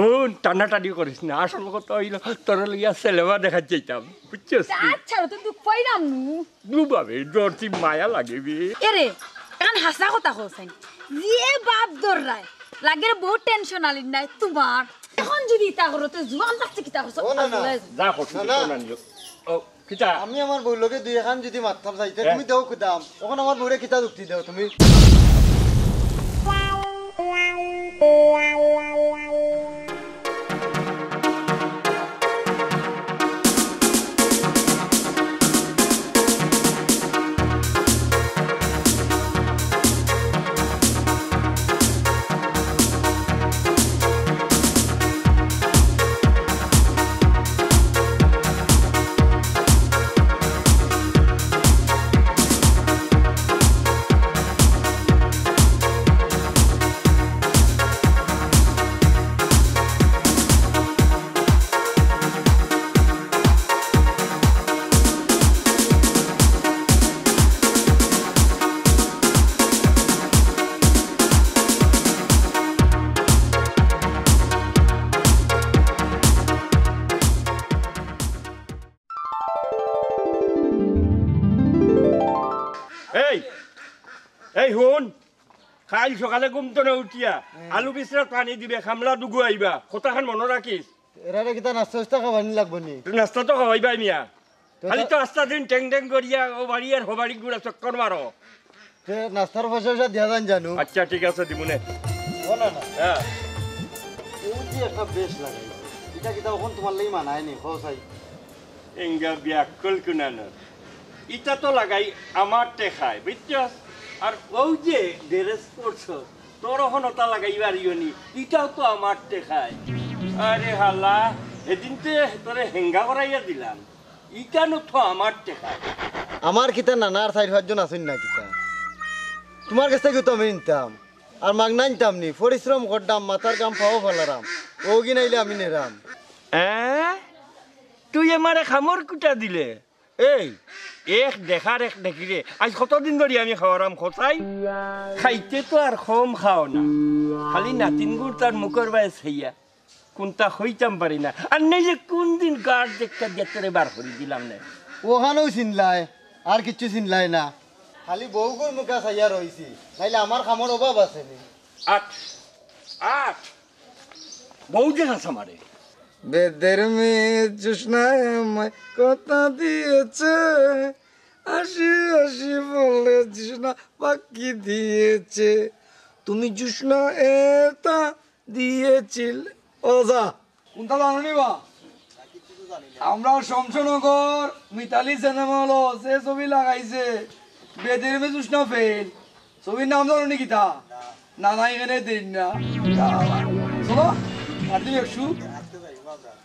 হুন টানাটানি করিস না আসল কথা হইল তোর লিয়া সিনেমা দেখা যাইতাম বুঝছিস আচ্ছা তো দুঃখ পাইলাম নু দুবাবে জর্তি মায়া লাগবে এরে কান হাসা কথা কইছেন যে বাপ দররায় লাগের বহুত টেনশন আলিন নাই তোমার এখন যদি তা করতে জুয়ান লাগছে কি তা করছ যা করছিস না নিও ও কিতা আমি আমার বই লগে দুই এখান যদি মারতাম যাইতে তুমি দেও কুদাম তখন আমার বউরে কিতা যুক্তি দেও তুমি এই হুন কাল সকালে ঘুমতো না উঠিয়া আলু বিচরা পানি দিবে খামলা দুগু আইবা কথাখান মনে রাখিস এরারে কিতা নাস্তা খাবানি লাগবো নি নাস্তা তো খাওয়াইবা মিয়া খালি তো আস্তা দিন টেং টেং করিয়া ও বাড়ি আর হবাড়ি গুড়া চক্কর মারো নাস্তার পয়সা দিয়া যান জানো আচ্ছা ঠিক আছে দিমুনে ও না না হ্যাঁ এই যে একটা বেশ লাগাই এটা কিতা এখন তোমার লাগি মানায় নি হসাই এঙ্গা বিয়াকল কুনানো ইটা তো লাগাই আমার টেখায় বুঝছস আর ওই যে ড্রেস পরছ তোর হনতা লাগাইবার ইয়নি ইটাও তো আমার টেখায় আরে হাল্লা এদিন তো তোরে হেঙ্গা করাইয়া দিলাম ইটানো তো আমার টেখায় আমার কিতা নানার সাইড পাঁচজন আছেন না কিতা তোমার কাছ থেকে তো আমি নিতাম আর মাগনা নিতাম নি পরিশ্রম করতাম মাথার গাম পাও ফেলারাম ও কি নাইলে আমি নেরাম তুই আমারে খামর কুটা দিলে এই এক দেখার এক দেখিরে আজ কতদিন ধরে আমি খাওয়ারাম খোঁচাই খাইতে তো আর কম খাও না খালি নাতিন গুড় তার মুখের বায় ছাইয়া কোনটা হইতাম পারি না আর নেই যে কোন দিন গাছ দেখতে দেখতে বার করে দিলাম না ওখানেও চিনলাই আর কিচ্ছু চিনলাই না খালি বউগুর মুখা চাইয়া রয়েছি নাইলে আমার খামর অভাব আছে নি আট আট বউ যে হাসা মারে বেদের মেয়ে জোসনায় আমায় কথা দিয়েছে আসি আসি বলে জোসনা পাখি দিয়েছে তুমি জোসনা এটা দিয়েছিল ওজা কোনটা জানো নি বা আমরা শমশনগর মিতালি সিনেমা হলো সে ছবি লাগাইছে বেদের মেয়ে জোসনা ফেল ছবির নাম জানো নি কিতা না না এখানে দিন না শোনো আর তুমি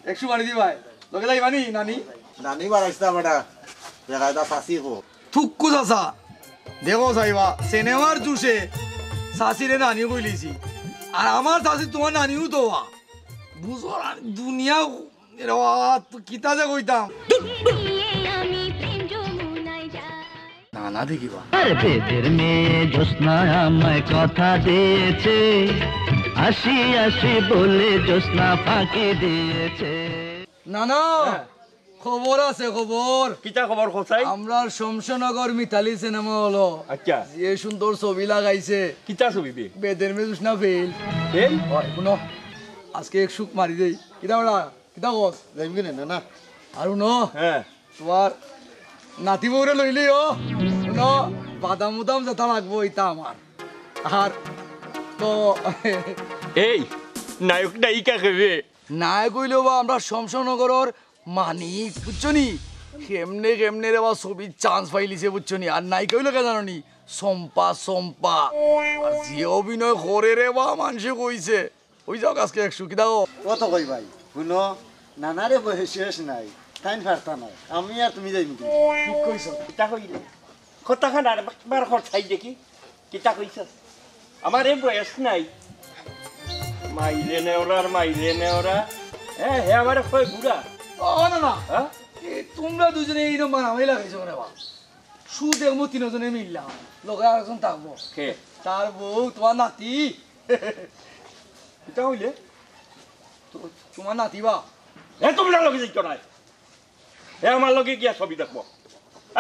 একশো মারি দি ভাই লোকে যাই মানি নানি নানি বাড়াইছা বেটা বেড়াইতা ফাঁসি হো থুক্কু চাচা দেখো সাইবা সিনেমার জুসে শাশিরে নানিও কইলিছি আর আমার শাশি তোমার নানিও তো বুঝো দুনিয়া কিতা যে কইতাম না না দেখিবা বেদের মেয়ে জোসনা আমায় কথা দিয়েছে আসি আসি বলে জোসনা ফাঁকি দিয়েছে না না খবর আছে খবর কিতা খবর খোঁচাই আমরা শমশনগর মিতালি সিনেমা হলো আচ্ছা যে সুন্দর ছবি লাগাইছে কিতা ছবি বে বেদের মেয়ে জোসনা ফেল ফেল শুনো আজকে এক সুখ মারি দেই কিতা বড়া কিতা কস যাইম কিনে না আর শুনো হ্যাঁ তোমার নাতি বউরে লইলি ও শুনো বাদাম উদাম যেটা লাগবো এটা আমার আর তো এই নায়ক নায়িকা খেবে নাই কইলেও বা আমরা শমশনগরের মানিক বুঝছো নি কেমনে কেমনে রে বা ছবির চান্স পাইলিছে বুঝছো নি আর নাই কইলো কে জানো নি সম্পা সম্পা আর যে অভিনয় করে রে বা মানুষে কইছে ওই যাও আজকে একশো কি দাও কত কই ভাই শুনো নানারে বয়স শেষ নাই টাইম ফারতা নাই আমি আর তুমি যাইম কি ঠিক কইছ কিতা কইলে কথাখান আর একবার খরচাই দেখি কিতা কইছ আমার এই বয়স নাই মাইলে নেওরা আর মাইলে নেওরা হ্যাঁ হ্যাঁ আমার কই বুড়া ও না না হ্যাঁ তোমরা দুজনে এইরকম মারামারি লাগাইছো রে বা শু দেখবো তিনজনে মিললাম লগে আরেকজন থাকবো কে তার বউ তোমার নাতি কিতা হইলে তোমার নাতিবা এ তুমি না লগে যাইতো নাই এ আমার লগে গিয়া ছবি দেখবো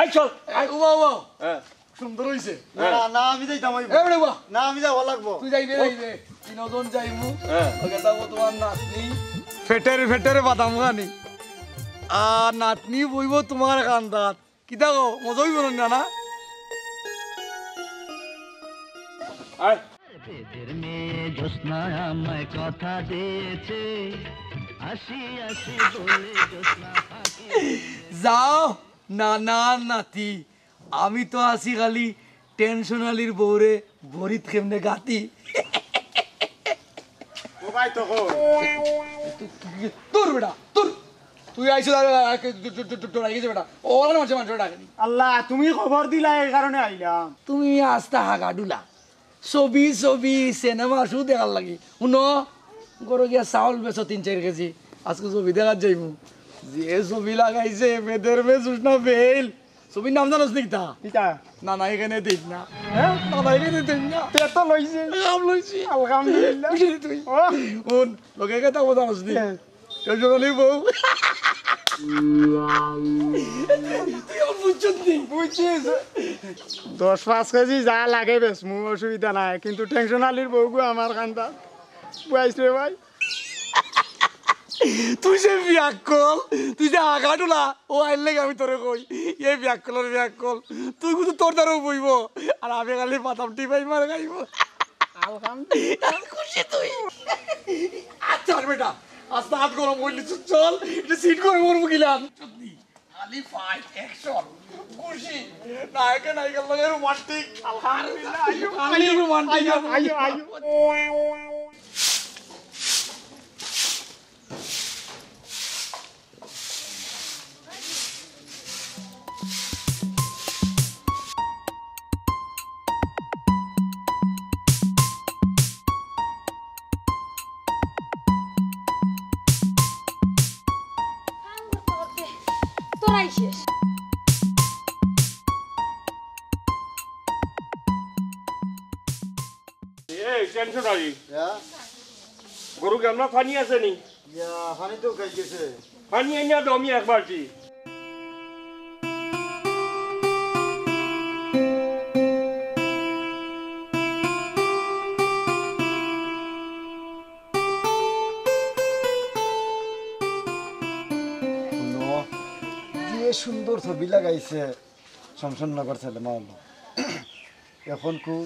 এই চল উবা উবা হ্যাঁ সুন্দর হইছে না না আমি যাইতাম এ বড় উবা না আমি যাব লাগবো তুই যাইবে যাইবে তিনজন যাইমু হ্যাঁ ওকে দাও তোমার নাতনি ফেটের বাদাম খানি আর নাতনি বইব তোমার কান্দাত কি দেখো মজা হইব না না আয় বেদের মেয়ে জ্যোৎস্না আমায় কথা দিয়েছে আসি আসি বলে জ্যোৎস্না ফাঁকি যাও না না নাতি আমি তো আসি খালি টেনশনালির বউরে ভরিত কেমনে গাতি ও ভাই তো কো তোর বেটা তোর তুই আইছো তোরাই গেছে বেটা ও মানুষ ডাকেনি আল্লাহ তুমি খবর দিলা এই কারণে আইলাম তুমি আস্তা হাগাডুলা ছবি সিনেমা শু দেখার লাগি শুনো গরু গিয়া চাউল বেছো 3-4 কেজি আজকে ছবি দেখার যাইমু যে ছবি লাগাইছে মেয়েদের মেয়ে সুষ্ণা বেল ছবির নাম জানোস নাকি তা কিটা না না এখানে দিস না হ্যাঁ না এখানে দিস না পেট লইছে কাম লইছি আলহামদুলিল্লাহ বুঝলি তুই শুন লোকে কথা জানোস নি টেনশনালি বউ বুঝছিস 10-5 কেজি যা লাগে বেশ মু অসুবিধা নাই কিন্তু টেনশনালির বউগু আমার কান্দা বুঝাইছ রে ভাই তুই যে ব্যাকল তুই যে আগাডুলা ও আইলে আমি তোরে কই এই ব্যাকলের ব্যাকল তুই কিন্তু তোর দ্বারাও বইব আর আমি খালি পাতাম টিপাই মার খাইব আলহামদুলিল্লাহ খুশি তুই আচ্ছা বেটা আস্তে হাত গরম করলি চল এটা সিট করে মরবো গিলাম সত্যি খালি ফাইট অ্যাকশন খুশি নায়কের লাগে রোমান্টিক আলহামদুলিল্লাহ খালি রোমান্টিক আয়ো তোরাই শেষ এই টেনশন আই ইয়া গরু কেমন পানি আছে নি ইয়া হানি তো খাই গেছে পানি এনে দমি একবার জি শুনো যে সুন্দর ছবি লাগাইছে শমশননগর ছেলে মাওলো এখন কু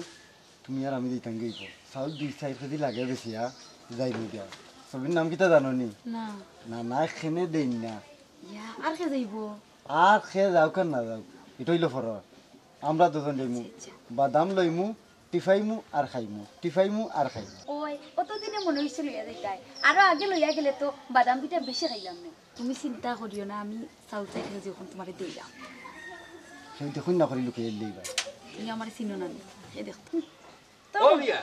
তুমি আর আমি দিতাম গেইব চাউল 2-4 কেজি লাগে বেশি যাই দিয়া ছবির নাম কিতা জানো নি না না না খেনে দেই না ইয়া আর কে যাইব আর খেয়ে যাও কেন না যাও এটা হইলো ফর আমরা দুজন লইমু বাদাম লইমু টিফাইমু আর খাইমু টিফাইমু আর খাইমু ওই অতদিনে মনে হইছে লইয়া যাইতাই আরো আগে লইয়া গেলে তো বাদাম পিঠা বেশি খাইলাম না তুমি চিন্তা করিও না আমি চাউল চাই যখন তোমারে দিলাম সেই দেখুন না করি লুকিয়ে লইবা তুমি আমার চিনো না এই দেখ তো ও মিয়া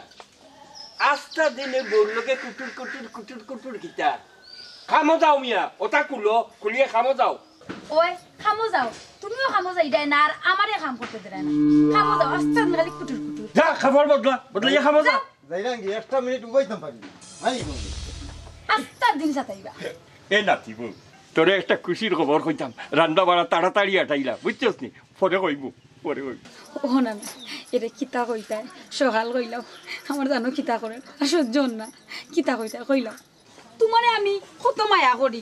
আস্তা দিনে বললোকে কুটুর কুটুর কুটুর কুটুর কিতা খামো যাও মিয়া ওটা খুলিয়ে খামো যাও ওই খামো যাও তুমিও খামো যাই দেয় না আর আমারে কাম করতে দেয় না খামো যাও আস্তে খালি কুটুর কুটুর যা খাবার বদলাইয়া খামো যাও যাই না কি একটা মিনিট উবাইতাম পারি নাই আস্তে দিন সাতাইবা এ নাতিব তোরে একটা খুশির খবর কইতাম রান্না বাড়া তাড়াতাড়ি আটাইলা বুঝছস নি পরে কইব ও না না এটা কিতা কইতায় সকাল কইলাম আমার জানো কিতা করে আর সহ্য না কিতা কইতায় কইলাম তোমারে আমি কত মায়া করি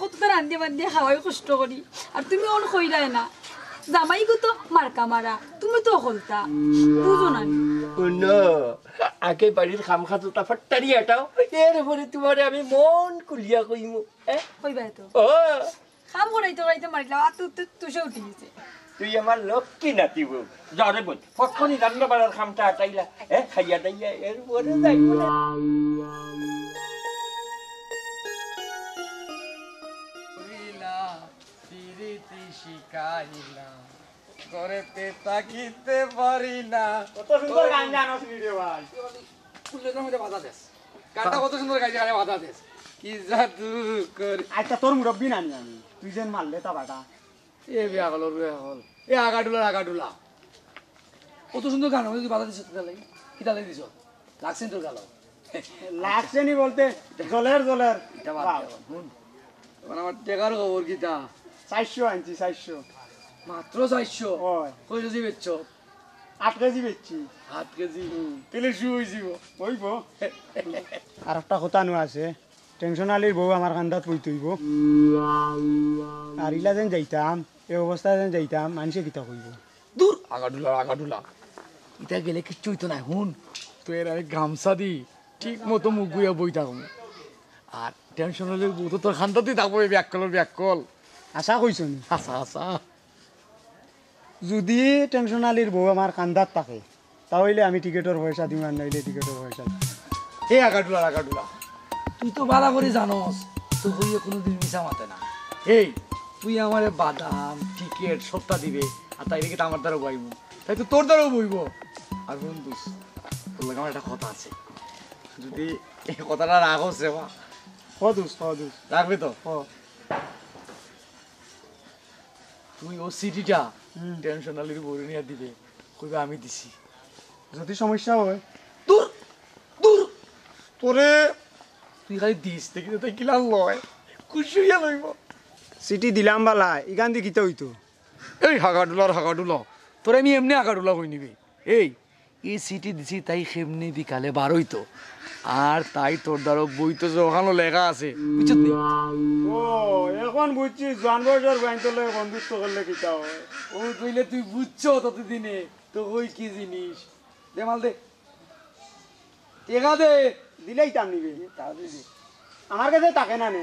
কত রান্ধে বান্ধে খাওয়াই কষ্ট করি আর তুমি অন কইরাই না জামাই গো তো মার্কা মারা তুমি তো হলতা বুঝো না আগে বাড়ির খাম খাতো তাড়াতাড়ি আটাও এরপরে তোমারে আমি মন কুলিয়া কইমু কইবা তো ও খাম করাইতে করাইতে মারিলাম আর তুষে উঠে গেছে তুই আমার লক্ষ্মী নাতিব যারে বল কখনই রান্না বাড়ার খামটা আটাইলা খাইয়া দাইয়া এরপরে যাইব না ঘরেতে তাকিতে পারি না কত সুন্দর গান জানোস ভিডিও ভাই ফুলের মধ্যে বাধা দেস গানটা কত সুন্দর গাইছে আরে বাধা দেস কি জাদু করে আচ্ছা তোর মুরব্বি নানি আমি তুই যেন মারলে তা বাটা এ বিয়া হল এ আগাডুলা কত সুন্দর গান তুই বাধা দিছ তাহলে কি তাহলে দিছ লাগছেন তোর গালো লাগছে নি বলতে জলের জলের আমার টেকার খবর কিতা 400 আনছি 400 মাত্র 400 হয় কই কেজি বেচছ 8 কেজি বেচছি 8 কেজি তেলে শুই যাব হইব আর একটা কথা নো আছে টেনশন আলির বউ আমার কান্দাত পই তৈব আর ইলা যেন যাইতাম এই অবস্থায় যেন যাইতাম মানুষে কিতা কইব দূর আগাডুলা ইটা গেলে কিচ্ছু হইতো না হুন তুই এর আমি গামছা দি ঠিক মতো মুখ গুইয়া বই থাকুন আর টেনশন হলে বউ তো তোর খান্দাতেই থাকবো এই ব্যাককল আশা কইছো নি আশা যদি টেনশন আলির বউ আমার কান্দাত থাকে তাহলে আমি টিকেটের পয়সা দিম আর নইলে টিকেটের পয়সা দিম। এই আগাডুলা তুই তো বালা করে জানোস তো হইয়ে কোনোদিন মিশা মাতে না এই তুই আমারে বাদাম টিকেট সবটা দিবে আর তাই রেখে আমার দ্বারা বইব তাই তো তোর দ্বারাও বইব আর বন্ধু তোর লাগে আমার একটা কথা আছে যদি এই কথাটা রাখোস রে বা হদুস রাখবে তো তুই ও সিটিটা টেনশন আলির বড় নিয়ে দিবে কইবে আমি দিছি যদি সমস্যা হয় দূর তোরে তুই খালি দিস দেখি তুই কিলাম লয় খুশি হইয়া লইব সিটি দিলাম বালা ইগান দি কিতা হইতো এই হাগাডুলা তোরে আমি এমনি হাগাডুলা কই নিবি এই সিটি দিছি তাই সেমনি বিকালে বারোইতো আর তাই তোর দ্বারা বই তো ওখানে লেখা আছে বুঝছত নি ও এখন বুঝছি জান বছর বাইন্তলে বন্ধুত্ব করলে কিতা হয় ও তুইলে তুই বুঝছ ততদিনে তো ওই কি জিনিস দে মাল দে টেকা দে দিলেই তাম নিবে তাহলে দে আমার কাছে তাকে না নে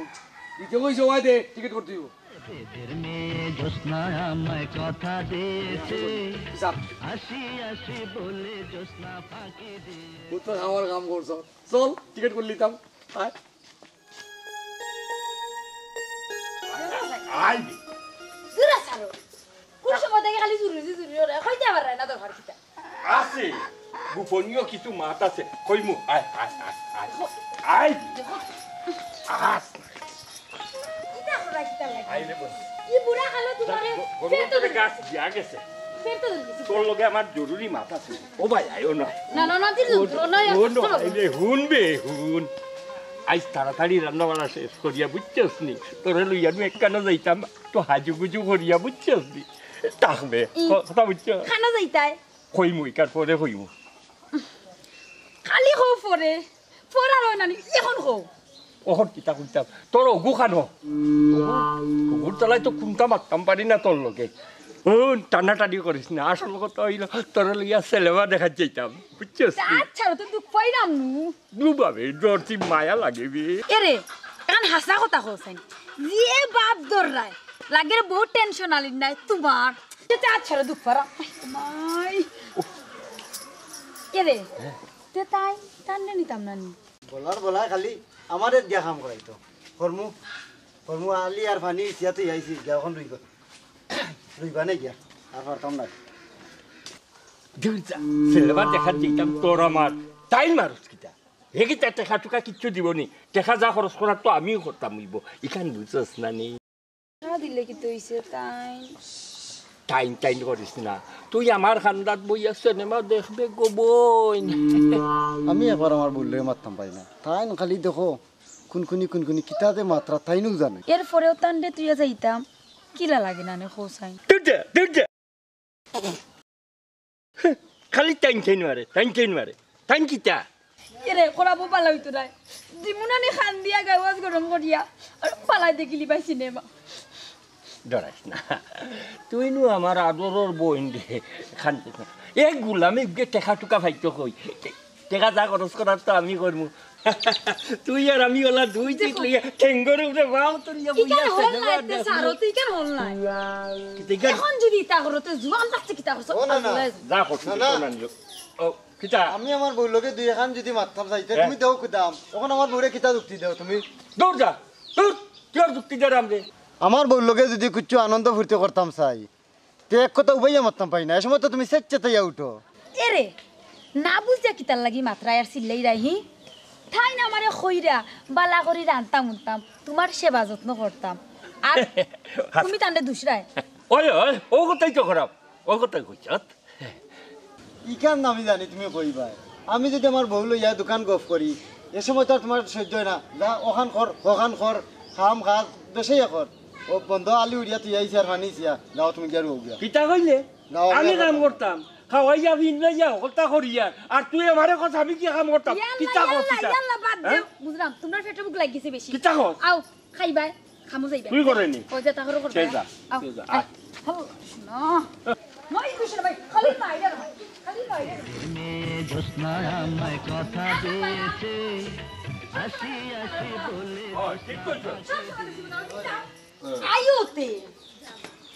দিতে কই সময় দে টিকিট করতে দিব এদের মেয়ে জ্যোৎস্না আমায় কথা দিয়েছে হিসাব আসি বলে জ্যোৎস্না ফাঁকি দিয়ে ও তো আমার কাম করছ চল টিকিট করে লিতাম আয় আইবি দূরা সারো কোন সময় থেকে খালি জুরি ওরে কইতে পারে না দরকার কিতা আছে গোপনীয় কিছু মাত আছে কইমু আয় আইবি আস কিতা করা কিতা লাগে আইলে বল কি বুড়া খালো তোমারে ফের তো গরুর গাছ দিয়া গেছে ফের তো দিছি তোর লগে আমার জরুরি মাত আছে ও ভাই আইও না না তির না হুন বে হুন আজ তাড়াতাড়ি রান্না বান্না শেষ করিয়া বুঝছস নি তোরে লইয়া নু একখানা যাইতাম তো হাজু গুজু করিয়া বুঝছস নি তাহবে কথা বুঝছ খানা যাইতাই কইমু ইকার পরে কইমু খালি হো পরে পড়ার হয় না এখন হো ওহর কিতা কইতাম তোর অগু খানো অগুর তলায় তো কুন্তা মারতাম পারি না তোর লগে টানাটানি করিস না আসল কথা হইল তোর লইয়া সেলেমা দেখা যাইতাম বুঝছস আচ্ছা তো দুঃখ পাইরাম নু দুবাবে ডরতি মায়া লাগেবি এরে এখন হাসা কথা কইছেন যে বাপ দররায় লাগের বহুত টেনশন আলি নাই তোমার যেটা আচ্ছা দুঃখ পারা মাই এরে তে তাই টান্ডে নিতাম না নি বলা খালি আমাদের দিয়া কাম করাইতো কর্মু আলি আর পানি ইতিয়াতে আইছি এখন রইবা নাই গিয়া আর পারতাম না সেলেমা দেখা যাইতাম তোর আমার তাই মারুস কিতা হে কিতা টেকা টুকা কিচ্ছু দিবনি টেকা যা খরচ করার তো আমিও করতাম হইব ইখান বুঝছস না নি দিলে কি তো হইছে তাই টাইম করিস না তুই আমার খান্দাত বইয়া সিনেমা দেখবে গোবই আমি একবার আমার বললে মারতাম পাই না তাই খালি দেখো কোনকুনি কিতাতে মাত্রা তাইনু জানে এর পরেও টান্ডে তুই যাইতাম কিলা লাগে না নে খোসাই খালি টাইম মারে টাইম কিতা এরে করাবো পালা হইতো নাই দিমুনানি খান দিয়া গাওয়াজ গরম করিয়া আর পালাই দেখিলি পাই সিনেমা ডরাইস না তুই নু আমার আদরের বোন দে খান্তি না এই গুলামি টেকা টুকা ভাইতো কই টেকা যা খরচ করার তো আমি করবো তুই আর আমি ওলা দুই চিট লিয়ে ঠেঙ্গরে উঠে বাও তোর ইয়া বুইয়া ইকার সারো তুই কেন হল নাই এখন যদি তা করতে জুয়ান থাকতে কি তা করছ যা করছ না ও কিতা আমি আমার বউ লগে দুই এখন যদি মারতাম চাইতে তুমি দেও কিতাম তখন আমার বউরে কিতা যুক্তি দেও তুমি দৌড় যা দৌড় কি যুক্তি দে রামরে আমার বউ লগে যদি কিছু আনন্দ ফুর্তি করতাম চাই তে এক কথা উবাইয়া মারতাম পাই না এই সময় তো তুমি সেচ্চেতে উঠো এরে না বুঝা কিতার লাগি মাত্রায় আর সিল্লাই রাহি ঠাই না আমারে খইরা বালা করি রান্তাম উনতাম তোমার সেবা যত্ন করতাম আর তুমি তান্ডে দুসরায় ওই ও কথাই তো খারাপ ও কথাই কইছত ইখান আমি জানি তুমি কইবা আমি যদি আমার বউ লইয়া দোকান গফ করি এ সময় তো আর তোমার সহ্য হয় না যা ওখান কর খাম খাস বেশি কর ও বন্ধ আলি উড়িয়া তুই আইসি আর হানিছিয়া যাও তুমি গিয়ে রোগ গিয়া কিতা কইলে গাঁও আমি গিয়া কাম কথা। করতাম খাওয়াই যাবি ইনলে যাও কথা করিয়া আর তুই আমারে কথা আমি কি কাম করতাম কিতা কর কিতা বাদ হ্যাঁ? দেও বুঝলাম তোমার পেটে বুক লাগিছে বেশি কিতা কর আও খাইবাই খামু যাইবা তুই করেনি ওই যে তাহলে করবে সেই যা, আও সেই যা, আয়। হও, না মই খুশি ভাই খালি মাইরা ভাই খালি মাইরা মেয়ে জ্যোৎস্না আমায় কথা দিয়েছে হাসি হাসি বলে ঠিক কইছো আইওতে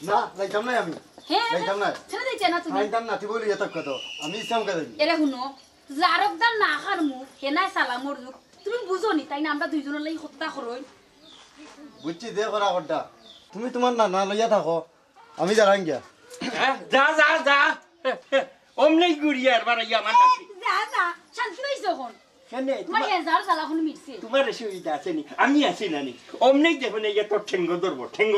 না যাইতাম না আমি হ্যাঁ যাইতাম না ছেড়ে দিতে না তুমি খাইতাম না তুই বলি এত কত আমি ইসলাম কাজ এরে শুনো জারকদার না খারমু হেনাই সালামর যুগ তুমি বুঝো নি তাই না আমরা দুইজনের লাগি হত্যা করই বুঝছি দে করা করটা তুমি তোমার না না লইয়া থাকো আমি যারাং গিয়া হ্যাঁ যা যা যা অমনি গুড়িয়া আর বাড়াইয়া আমার নাকি যা যা শান্তি পাইছো এখন কেন তোমার হেজার সালাখন মিটছে তোমার সুবিধা আছে নি আমি আছি না নি অমনি দেখুন এই তোর ঠেঙ্গ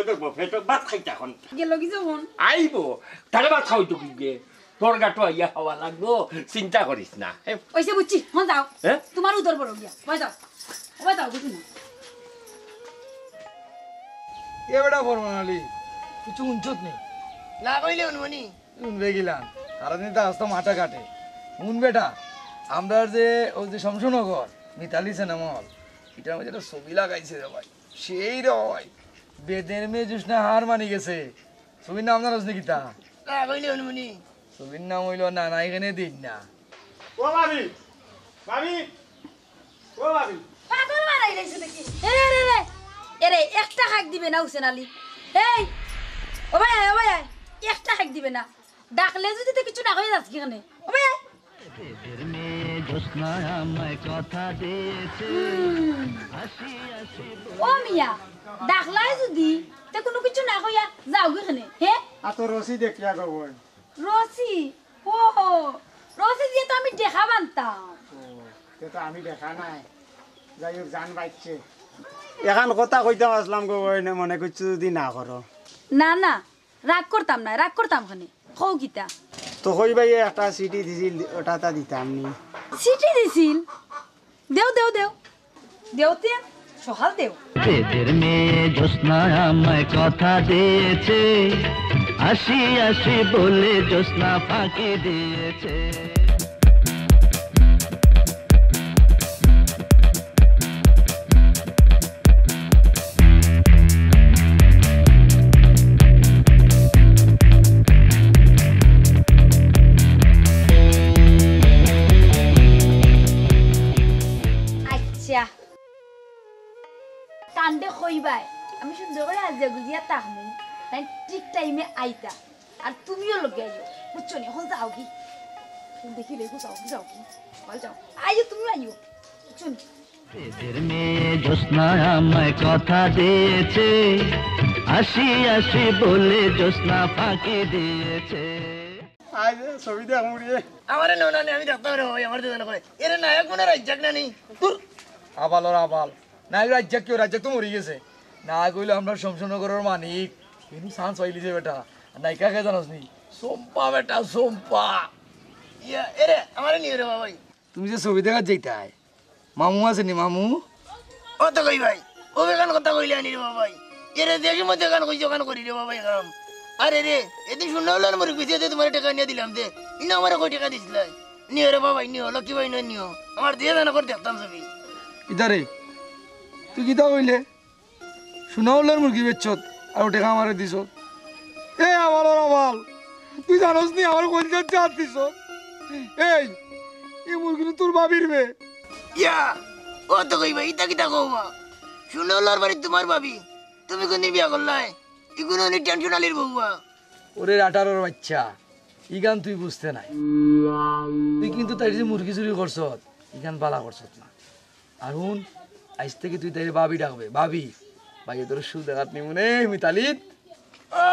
ধরবো ফেটো ভাত খাইতা এখন গেল কি যখন আইবো তাহলে ভাত খাওয়াই তো কি গে তোর গাটো আইয়া খাওয়া লাগবো চিন্তা করিস না ওইসে বুঝছি হন যাও হ্যাঁ? তোমার উদর বড় গিয়া ওই যাও বুঝি না এ বেটা বর্মনালি কিছু উঞ্চত নেই না কইলে উনমনি উনবে গেলাম সারাদিন তো আসতো মাথা কাটে উন বেটা আমরা যে ওই যে শমশনগর মিতালি সিনেমল এটার মধ্যে একটা ছবি লাগাইছে রে ভাই সেই রে ভাই বেদের মেয়ে জুসনা হার মানি গেছে ছবির নাম জানোস নাকি তা না কইলে উনমনি ছবির নাম হইল না না এখানে দিন না ও ভাবি ভাবি ও ভাবি পাগল মারাই রাইছো নাকি এরে একটা হাক দিবে না হুসেন আলী এই ও ভাই একটা হাক দিবে না ডাকলে যদি তো কিছু না হয়ে যাচ্ছে এখানে ও ভাই বেদের মেয়ে জ্যোৎস্না আমায় কথা দিয়েছে হাসি হাসি ও মিয়া ডাকলাই যদি তে কোনো কিছু না হইয়া যাও এখানে হ্যাঁ আর তো রসি দেখিয়া গো রসি ও রসি দিয়ে তো আমি দেখা বানতাম তো আমি দেখা নাই যাই হোক জান পাইছে এখন কথা কইতে আসলাম গো মনে করছো যদি না করো না না রাগ করতাম না রাগ করতাম খানে কও কিতা তো কই ভাই একটা সিটি দিছিল ওটা তা দিতাম নি সিটি দিছিল দেওতে সহাল দেও বেদের মেয়ে জ্যোৎস্না আমায় কথা দিয়েছে হাসি হাসি বলে জ্যোৎস্না ফাঁকি দিয়েছে আচ্ছা কান্দে কইবাই আমি সুন্দর করে আজ গুজিয়া তাহমু তাই ঠিক টাইমে আইতা আর তুমিও লগে আইও বুঝছো নি এখন যাও কি দেখি লেগো যাও কি বল যাও আইও তুমি আইও বুঝছো নি বেদের মেয়ে জ্যোৎস্না আমায় কথা দিয়েছে হাসি হাসি বলে জ্যোৎস্না ফাঁকি দিয়েছে আজ ছবি দেখ মুড়িয়ে আমারে না না আমি দেখতে পারে ভাই আমার দিদা করে এরে নায়ক মনে রাজ্জাক না নি দূর আবাল ওর আবাল না রাজ্জাক কেউ রাজ্জাক তো মরে গেছে না কইলে আমরা শমশনগরের মানিক কিন্তু চান্স পাইলি যে বেটা নায়িকা কে জানোস নি সোম্পা বেটা সোম্পা ইয়া এরে আমারে নিয়ে রে ভাই তুমি যে ছবি দেখা যেতাই মামু আছে নি মামু ও তো কই ভাই ও বেগান কথা কইলে আনি রে ভাই এরে দেখি মধ্যে গান কইছো গান করি রে ভাই কাম আরে রে এদিন শুননা হলো মরে কইছে দে তোমার টাকা নিয়ে দিলাম দে ইনা আমারে কই টাকা দিছিল নিও রে ভাই নিও লক্ষ্মী ভাই নিও আমার দিয়ে দানা করে দেখতাম ছবি ইদারে তুই কিতা কইলে শোনা হলের মুরগি বেচছত আর টেকা আমারে দিছ এ আমার ওর আবাল তুই জানোস নি আমার কোন চাত দিছ এই মুরগি তোর বাবির বে ইয়া ও তো কই ভাই ইতা কিতা কওবা শুননা হলো বাড়ি তোমার ভাবি তুমি কোন বিয়া করলাই ইগুনো নি টেনশন আলির বউবা ওরে 18 বাচ্চা ই গান তুই বুঝতে নাই তুই কিন্তু তাই যে মুরগি চুরি করছত ই গান বালা করছত না আর হুন আজ থেকে তুই তাই বাবি ডাকবে বাবি ভাই তোর সু দেখাত নি মনে মিতালিত ও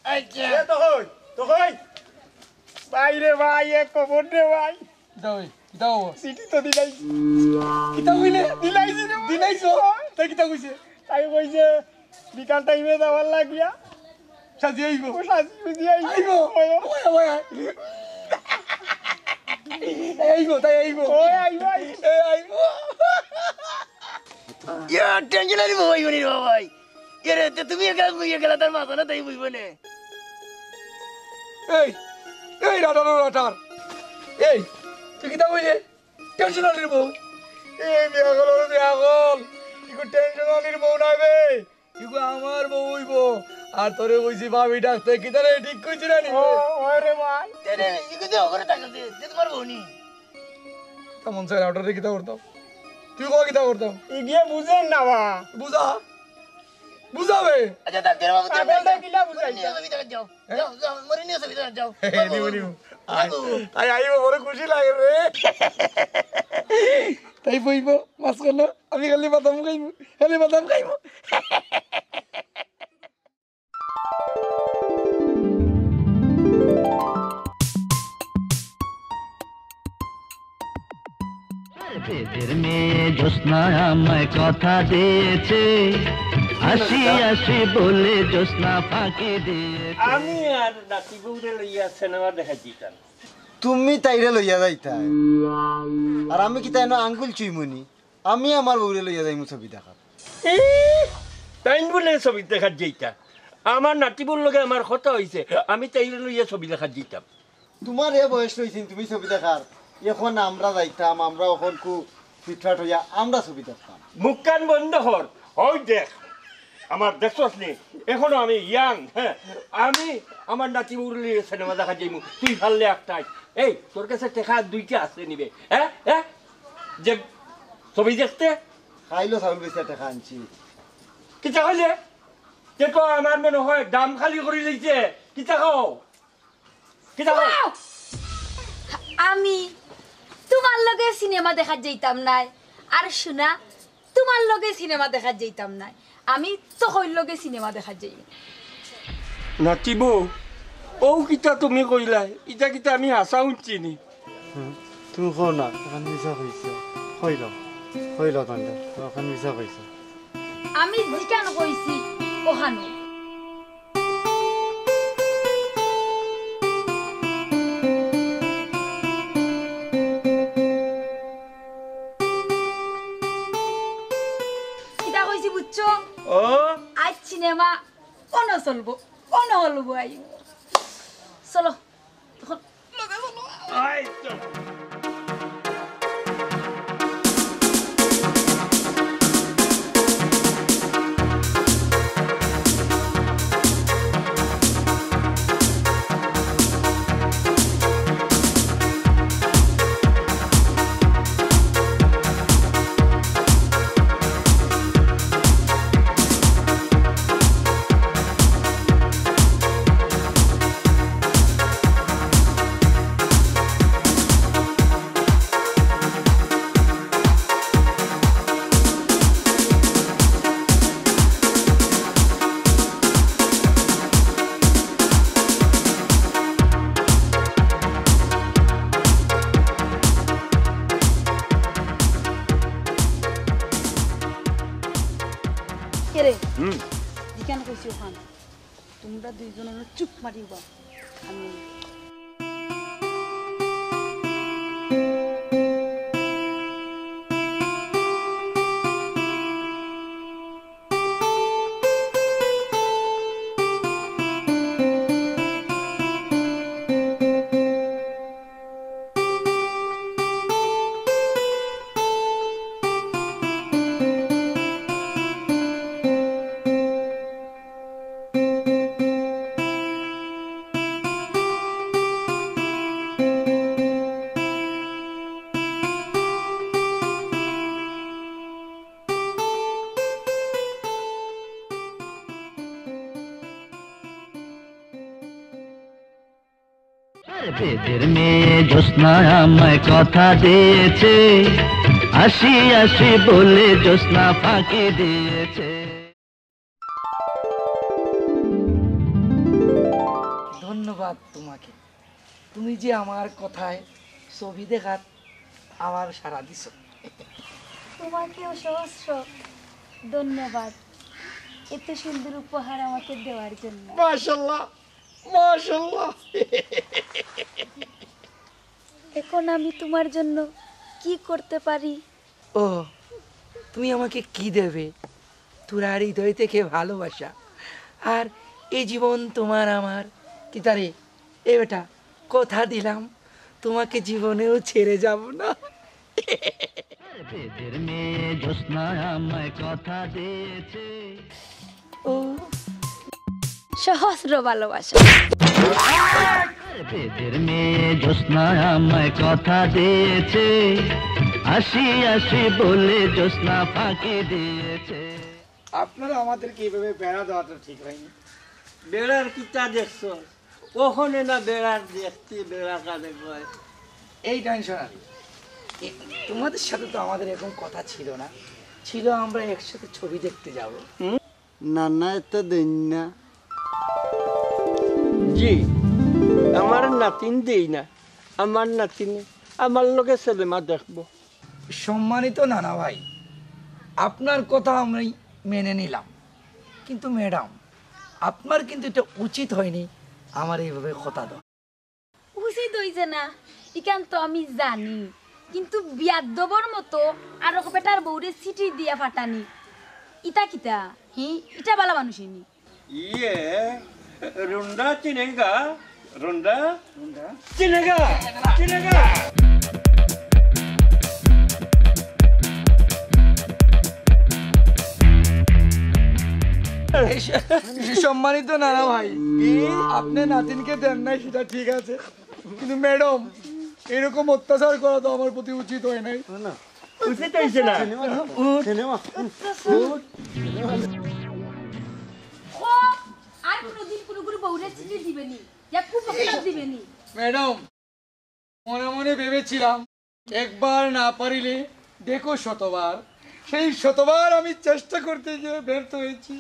আচ্ছা তো কই বাইরে ভাই এক খবর দে ভাই দাও দাও সিটি তো দিলাই কিতা কইলে দিলাইছি রে দিলাইছো তাই কিতা কইছে তাই কইছে বিকাল টাইমে যাওয়ার লাগিয়া সাজি আইবো ও সাজি বুঝি আইবো ওয়া ওয়া আইবো তাই আইবো ওই আইবো আইবো ইয়া টেনশন আনি ভাই বনি ভাই এরে তুমি একা তার মাথা না তাই বুঝবো না এই এই রাটার এই তুই কি তা কইলে টেনশন আলির বউ এই বিয়াগল ইকো টেনশন আলির বউ না বে ইকো আমার বউ হইব আর তোরে কইছি ভাবি ডাকতে কি তারে ঠিক কইছি না নি ওরে ভাই তেরে ইকো দে ওরে তাকাতে যে তোমার বউনি তেমন চাই রাটারে কিতা করতাম তুই কো কিতা করতাম ইগিয়ে বুঝেন না বা বুঝাবে আচ্ছা তার তেরা বাবু পাগলটা কিলা বুঝাই নিয়ে সবিতা যাও যাও যাও মরে নিয়ে সবিতা যাও নিউ আই আইবো বড় খুশি লাগে রে তাই বইব মাছ করলো আমি খালি বাদাম খাইবো বেদের মেয়ে জ্যোৎস্না আমায় কথা দিয়েছে আসি আসি বলে জ্যোৎস্না ফাঁকি দিয়েছে আমি আর নাতি বউরে লইয়া সিনেমা দেখা দিতাম তুমি তাইরে লইয়া যাইতা আর আমি কি তাই না আঙ্গুল চুইমনি আমি আমার বউরে লইয়া যাইমু ছবি দেখা তাই বলে ছবি দেখার যেইটা আমার নাতি বউর লগে আমার কথা হইছে আমি তাইরে লইয়া ছবি দেখার যেতাম তোমার এ বয়স রয়েছেন তুমি ছবি দেখার এখন আমরা যাইতাম আমরা এখন খুব ফিটফাট হইয়া আমরা ছবি দেখতাম মুখ কান বন্ধ হর ওই দেখ আমার দেখছস নি এখনো আমি ইয়াং হ্যাঁ আমি আমার নাতি বউর লইয়া সিনেমা দেখা যাইমু তুই ভাললে একটাই এই তোর কাছে টেকা দুইটা আছে নিবে হ্যাঁ হ্যাঁ যে ছবি দেখতে খাইলো চাউল বেশি টাকা আনছি কিতা হইলে তে তো আমার মনে হয় দাম খালি করে লইছে কিতা খাও কিতা খাও আমি তোমার লগে সিনেমা দেখার যাইতাম নাই আর শোনা তোমার লগে সিনেমা দেখার যাইতাম নাই আমি তখন লগে সিনেমা দেখার যাই নাতি বউ ও কিতা তুমি কইলাই ইটা কিতা আমি হাসা উঠছি নি তুমি কো না এখন মিছা কইছো হইল তন্ডা এখন মিছা কইছো আমি জিকান কইছি ওখানো কিতা কইছি বুঝছো ও আজ সিনেমা অন চলবো অন হলবো আইব চলো তখন লগে চলো আই তো কেরে জিকান কইছি ওখান তোমরা দুইজন চুপ মারিবা আমি বেদের মেয়ে জ্যোৎস্না আমায় কথা দিয়েছে আসি আসি বলে জ্যোৎস্না ফাঁকি দিয়েছে ধন্যবাদ তোমাকে তুমি যে আমার কথায় ছবি দেখার আমার সারা দিছ তোমাকেও সহস্র ধন্যবাদ এত সুন্দর উপহার আমাকে দেওয়ার জন্য মাশাআল্লাহ মাশাআল্লাহ এখন আমি তোমার জন্য কি করতে পারি? ও তুমি আমাকে কি দেবে? তোর আর হৃদয় থেকে ভালোবাসা, আর এই জীবন তোমার আমার। কি তারে এ বেটা, কথা দিলাম তোমাকে জীবনেও ছেড়ে যাব না। বেদের মেয়ে জ্যোৎস্না আমায় কথা দিয়েছে। ও সহস্র ভালোবাসা। বেদের মেয়ে জ্যোৎস্না আমায় কথা দিয়েছে, আসি আসি বলে জ্যোৎস্না ফাঁকি দিয়েছে। আপনারা আমাদেরকে এইভাবে বেড়া দেওয়াটা ঠিক হয়নি। বেড়ার কিতা দেখছ? ওখানে না বেড়ার দেখছি, বেড়া কাঁদে কয়। এই টেনশন আর তোমাদের সাথে তো আমাদের এরকম কথা ছিল না, ছিল আমরা একসাথে ছবি দেখতে যাব। না না এত দেন না। জি, আমার নাতিন দেই না, আমার নাতিনে আমার লোকে সিনেমা দেখবো। সম্মানিত নানা ভাই, আপনার কথা আমি মেনে নিলাম, কিন্তু ম্যাডাম আপনার কিন্তু এটা উচিত হয়নি আমার এইভাবে কথা দাও। উচিত হইছে না ইকান তো আমি জানি, কিন্তু বিয়াদবর মতো আর বেটার বউরে সিটি দিয়া ফাটানি ইটা কিতা? ইটা বালা মানুষইনি। ইয়ে রুন্ডা চিনেগা, রুন্ডা চিনেগা, চিনেগা। সম্মানিত নানা ভাই, আপনি নাতিনকে দেন নাই সেটা ঠিক আছে, কিন্তু ম্যাডাম এরকম অত্যাচার করা তো আমার প্রতি উচিত হয় নাই। উচিত হয়েছে না। সিনেমা ও আর কোনদিন কোন গুরু বউরে সিটি দিবেনি, ইয়া খুব বকলাম দিবেনি। ম্যাডাম মনে মনে ভেবেছিলাম একবার না পারিলে দেখো শতবার, সেই শতবার আমি চেষ্টা করতে গিয়ে ব্যর্থ হয়েছি।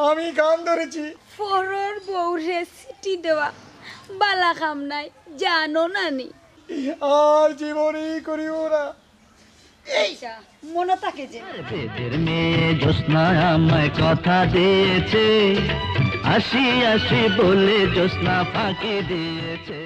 আমি কান ধরেছি। পরর বউরে সিটি দেওয়া বালা কাম নাই, জানো নানি? আর জীবনেই করিব না। এইটা মনে থাকে যে বেদের মেয়ে জ্যোৎস্না আমায় কথা দিয়েছে, আসি আসি বলে জ্যোৎস্না ফাঁকি দিয়েছে।